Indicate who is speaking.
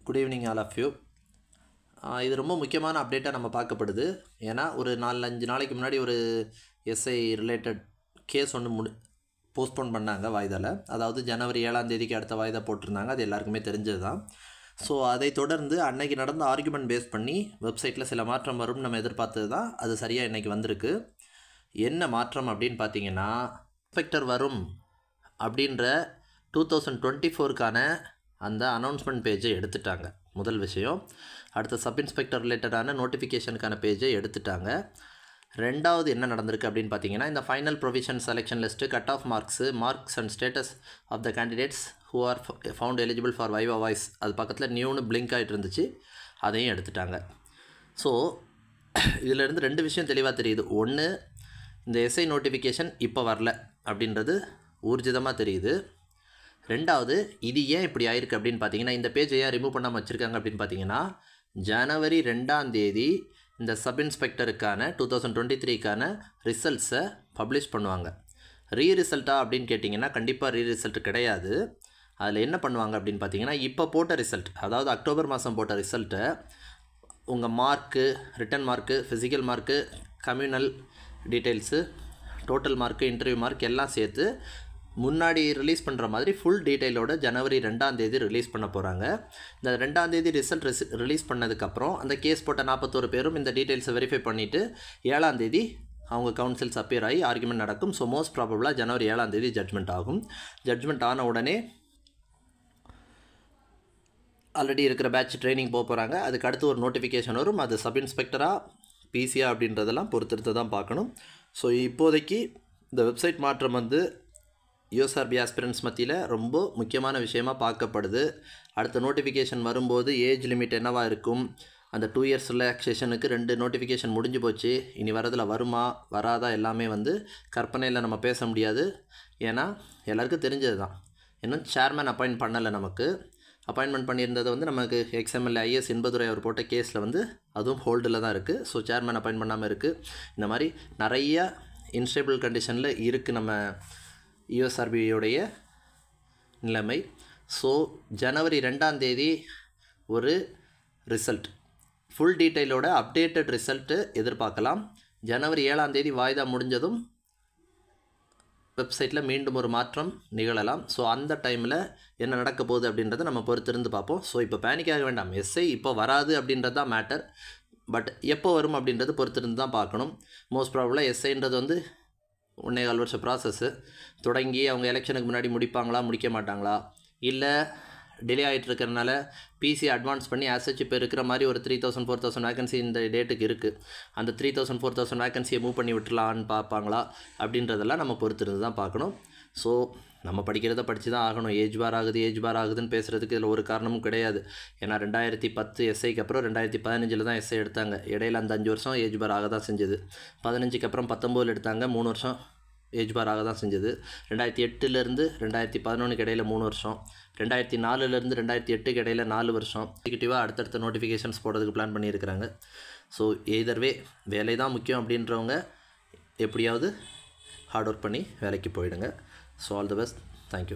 Speaker 1: Good evening all of you. இது ரொம்ப முக்கியமான அப்டேட்டாக நம்ம பார்க்கப்படுது. ஏன்னா ஒரு 4-5 நாளைக்கு முன்னாடி ஒரு எஸ்ஐ ரிலேட்டட் கேஸ் ஒன்று போஸ்ட்போன் பண்ணாங்க வாய்தாவில். அதாவது ஜனவரி 7ஆம் தேதிக்கு அடுத்த வாய்தா போட்டிருந்தாங்க. அது எல்லாருக்குமே தெரிஞ்சது தான். ஸோ அதை தொடர்ந்து அன்னைக்கு நடந்த ஆர்குமெண்ட் பேஸ் பண்ணி வெப்சைட்டில் சில மாற்றம் வரும்னு நம்ம எதிர்பார்த்தது தான். அது சரியாக இன்றைக்கி வந்திருக்கு. என்ன மாற்றம் அப்படின்னு பார்த்தீங்கன்னா, இன்ஸ்பெக்டர் வரும் அப்படின்ற 2024க்கான அந்த அனௌன்ஸ்மெண்ட் பேஜை எடுத்துட்டாங்க. முதல் விஷயம். அடுத்த சப் இன்ஸ்பெக்டர் ரிலேட்டடான நோட்டிஃபிகேஷனுக்கான பேஜை எடுத்துட்டாங்க. ரெண்டாவது என்ன நடந்திருக்கு அப்படின்னு பார்த்தீங்கன்னா, இந்த final provision selection list, cut off marks and status of the candidates who are found eligible for viva voce, அது பக்கத்தில் நியூன்னு பிளிங்க் ஆகிட்டு இருந்துச்சு, அதையும் எடுத்துட்டாங்க. ஸோ இதிலேருந்து 2 விஷயம் தெளிவாக தெரியுது. ஒன்று, இந்த எஸ்ஐ நோட்டிஃபிகேஷன் இப்போ வரல அப்படின்றது ஊர்ஜிதமாக தெரியுது. ரெண்டாவது, இது ஏன் இப்படி ஆயிருக்கு அப்படின்னு பார்த்தீங்கன்னா, இந்த பேஜை ஏன் ரிமூவ் பண்ணாமல் வச்சுருக்காங்க அப்படின்னு பார்த்தீங்கன்னா, ஜனவரி 2ஆம் தேதி இந்த சப் இன்ஸ்பெக்டருக்கான 2023க்கான ரிசல்ட்ஸை பப்ளிஷ் பண்ணுவாங்க. ரிசல்ட்டா அப்படின்னு கேட்டிங்கன்னா, கண்டிப்பாக ரிசல்ட் கிடையாது. அதில் என்ன பண்ணுவாங்க அப்படின்னு பார்த்தீங்கன்னா, இப்போ போட்ட ரிசல்ட், அதாவது அக்டோபர் மாதம் போட்ட ரிசல்ட்டை உங்கள் mark, written mark, physical mark, communal details, total mark, interview mark எல்லாம் சேர்த்து முன்னாடி ரிலீஸ் பண்ணுற மாதிரி ஃபுல் டீட்டெயிலோட ஜனவரி 2ஆம் தேதி ரிலீஸ் பண்ண போகிறாங்க. இந்த 2ஆம் தேதி ரிசல்ட் ரிலீஸ் பண்ணதுக்கப்புறம் அந்த கேஸ் போட்ட 41 பேரும் இந்த டீட்டெயில்ஸை வெரிஃபை பண்ணிவிட்டு 7ஆம் தேதி அவங்க கவுன்சில்ஸ் அப்பியர் ஆகி ஆர்குமெண்ட் நடக்கும். ஸோ மோஸ்ட் ப்ராபபிளாக ஜனவரி 7ஆம் தேதி ஜட்மெண்ட் ஆகும். ஜட்மெண்ட் ஆன உடனே ஆல்ரெடி இருக்கிற பேட்ச் ட்ரைனிங் போகிறாங்க. அதுக்கு அடுத்து ஒரு நோட்டிஃபிகேஷன் வரும். அது சப் இன்ஸ்பெக்டராக பிசியா அப்படின்றதெல்லாம் பொறுத்திருத்து தான் பார்க்கணும். ஸோ இப்போதைக்கு இந்த வெப்சைட் மாற்றம் வந்து யூஎஸ்ஆர்பி ஆஸ்பிரன்ஸ் மத்தியில் ரொம்ப முக்கியமான விஷயமாக பார்க்கப்படுது. அடுத்த நோட்டிஃபிகேஷன் வரும்போது ஏஜ் லிமிட் என்னவாக இருக்கும், அந்த 2 இயர்ஸ் ரிலாக்ஸேஷனுக்கு 2 நோட்டிஃபிகேஷன் முடிஞ்சு போச்சு. இனி வரதில் வருமா வராதா எல்லாமே வந்து கற்பனையில் நம்ம பேச முடியாது. ஏன்னா எல்லாருக்கும் தெரிஞ்சது தான். இன்னும் சேர்மேன் அப்பாயிண்ட் பண்ணலை. நமக்கு அப்பாயின்மெண்ட் பண்ணியிருந்தது வந்து நமக்கு எக்ஸ்எம்எல்ஏ ஐஎஸ் இன்பதுரை அவர் போட்ட கேஸில் வந்து அதுவும் ஹோல்டில் தான் இருக்குது. ஸோ சேர்மேன் அப்பாயிண்ட் பண்ணாமல் இருக்குது. இந்த மாதிரி நிறைய இன்ஸ்டேபிள் கண்டிஷனில் இருக்குது நம்ம யூஎஸ்ஆர்பியோடைய நிலைமை. ஸோ ஜனவரி 2ஆம் தேதி ஒரு ரிசல்ட், ஃபுல் டீட்டெயிலோட அப்டேட்டட் ரிசல்ட்டு எதிர்பார்க்கலாம். ஜனவரி 7ஆம் தேதி வாய்தா முடிஞ்சதும் வெப்சைட்டில் மீண்டும் ஒரு மாற்றம் நிகழலாம். ஸோ அந்த டைமில் என்ன நடக்க போகுது அப்படின்றத நம்ம பொறுத்திருந்து பார்ப்போம். ஸோ இப்போ பேனிக் ஆக வேண்டாம். எஸ்ஐ இப்போ வராது அப்படின்றது தான் மேட்டர். பட் எப்போ வரும் அப்படின்றது பொறுத்திருந்து தான் பார்க்கணும். மோஸ்ட் ப்ராபபிளாக எஸ்ஐன்றது வந்து 1.25 வருஷ ப்ராசஸ்ஸு தொடங்கி அவங்க எலெக்ஷனுக்கு முன்னாடி முடிப்பாங்களா முடிக்க மாட்டாங்களா, இல்லை டிலே ஆகிட்டு இருக்கிறனால பிசி அட்வான்ஸ் பண்ணி ஆசச் இப்போ இருக்கிற மாதிரி ஒரு 3000-4000 வேகன்சி இந்த டேட்டுக்கு இருக்குது. அந்த 3000-4000 வேகன்சியை மூவ் பண்ணி விட்டுலான்னு பார்ப்பாங்களா அப்படின்றதெல்லாம் நம்ம பொறுத்திருந்து தான் பார்க்கணும். ஸோ நம்ம படிக்கிறத படித்து தான் ஆகணும். ஏஜ் பார் ஆகுதுன்னு பேசுகிறதுக்கு இதில் ஒரு காரணமும் கிடையாது. ஏன்னா 2010 எஸ்ஐக்கு அப்புறம் 2015 தான் எஸ்ஐ எடுத்தாங்க. இடையில அந்த 5 வருஷம் ஏஜ் பார் ஆக தான் செஞ்சது. 15க்கு அப்புறம் 19 எடுத்தாங்க. 3 வருஷம் ஏஜ் பார் ஆக தான் செஞ்சது. 2008லேருந்து 2011 இடையில 3 வருஷம், 2004லேருந்து 2008 இடையில 4 வருஷம் எக்ஸிக்யூட்டிவாக அடுத்தடுத்த நோட்டிஃபிகேஷன்ஸ் போடுறதுக்கு பிளான் பண்ணியிருக்கிறாங்க. ஸோ எய்தர்வே வேலை தான் முக்கியம் அப்படின்றவங்க எப்படியாவது ஹார்ட் ஒர்க் பண்ணி வேலைக்கு போயிடுங்க. So all the best. Thank you.